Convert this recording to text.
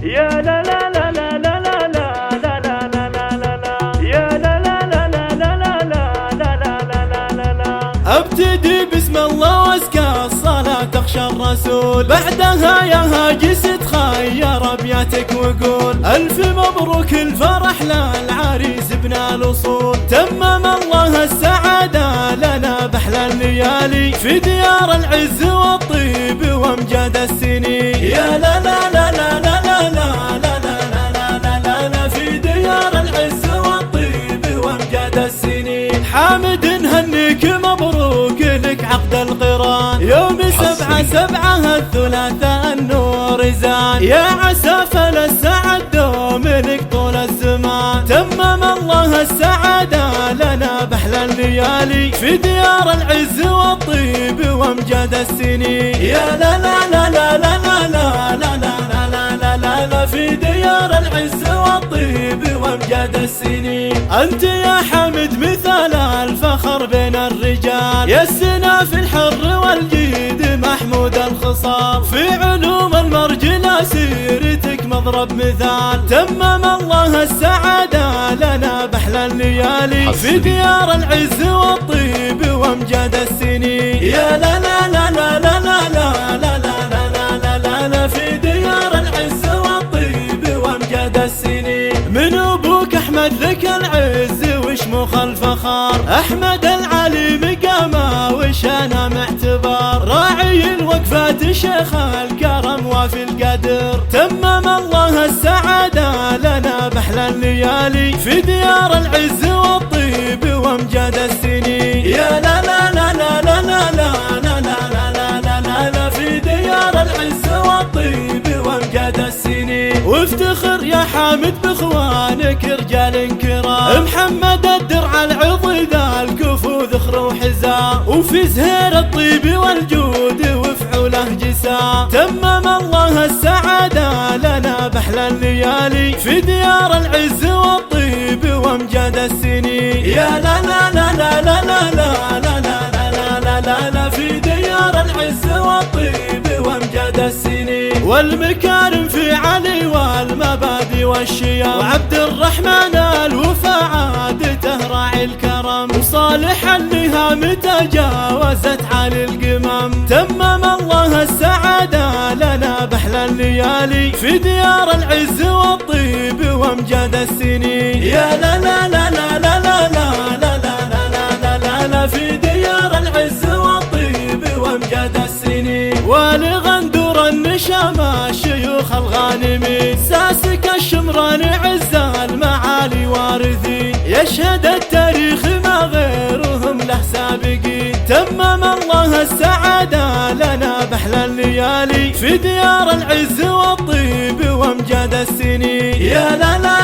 يا لا لا لا لا لا لا لا لا لا لا لا لا يا لا لا لا لا لا لا لا لا لا لا لا. ابتدي بسم الله وازكى الصلاة تخشى الرسول، بعدها يا هاجس تخير ابياتك وقول الف مبروك الفرح للعريس ابن الاصول. تمم الله السعادة لنا باحلى الليالي في ديار العز والطيب وامجاد السنين. يا لا لا لا لا لا لا لا لا لا لا لا لا في ديار العز والطيب وامجاد السنين. حامد هنيك مبروك لك عقد القران يوم 7/7 الثلاثاء النور زان. يا عسى فللسعد دوم لك طول الزمان. تمم الله السعادة لنا باحلى الليالي في ديار العز والطيب وامجاد السنين. يا لا لا لا لا لا لا لا لا لا لا لا لا في ديار العز والطيب وامجاد السنين. انت يا حامد مثال الفخر بين الرجال، يا السنا في الحر والجيد محمود الخصال. في علوم المرجلة سيرتك مضرب مثال. تمم الله السعادة لنا باحلى الليالي في ديار العز والطيب وامجاد السنين. يا لا لا لا لا لا لا لا لا لا لا لا لا في ديار العز والطيب وامجاد السنين. من ابوك احمد لك العز وشموخ الفخار، احمد العلي مقامه وشانه معتبار. راعي الوقفات شيخ الكرم وفي القدر. تمم الله السعادة لنا باحلى الليالي في ديار العز والطيب وامجاد السنين. يا لا لا لا لا لا لا لا لا لا لا لا لا في ديار العز والطيب وامجاد السنين. وافتخر يا حامد باخوانك رجال كرام، محمد الدرع العضي ذا الكفو ذخر وحزام. وفي زهير الطيب والجود وفعوله جسام. تمم الله السعادة لنا باحلى الليالي في ديار العز والطيب وامجاد السنين. يا لا لا لا لا لا لا لا لا لا لا لا لا في ديار العز والطيب وامجاد السنين. والمكارم في علي والمبادئ والشيام، وعبد الرحمن الوفا عادته راعي الكرم. وصالح اللهام تجاوزت علي القمم. تمم الله السعادة لنا باحلى الليالي في ديار العز والطيب وامجاد السنين. يا لا لا لا لا لا لا لا لا لا لا لا في ديار العز والطيب وامجاد السنين. ولغندور النشامة شيوخ الغانمين، ساسك الشمران عز المعالي وارثين. يشهد التاريخ ما غيرهم له سابقين. تمم الله السعادة لنا باحلى الليالي في ديار العز والطيب وامجاد السنين. يا لا لا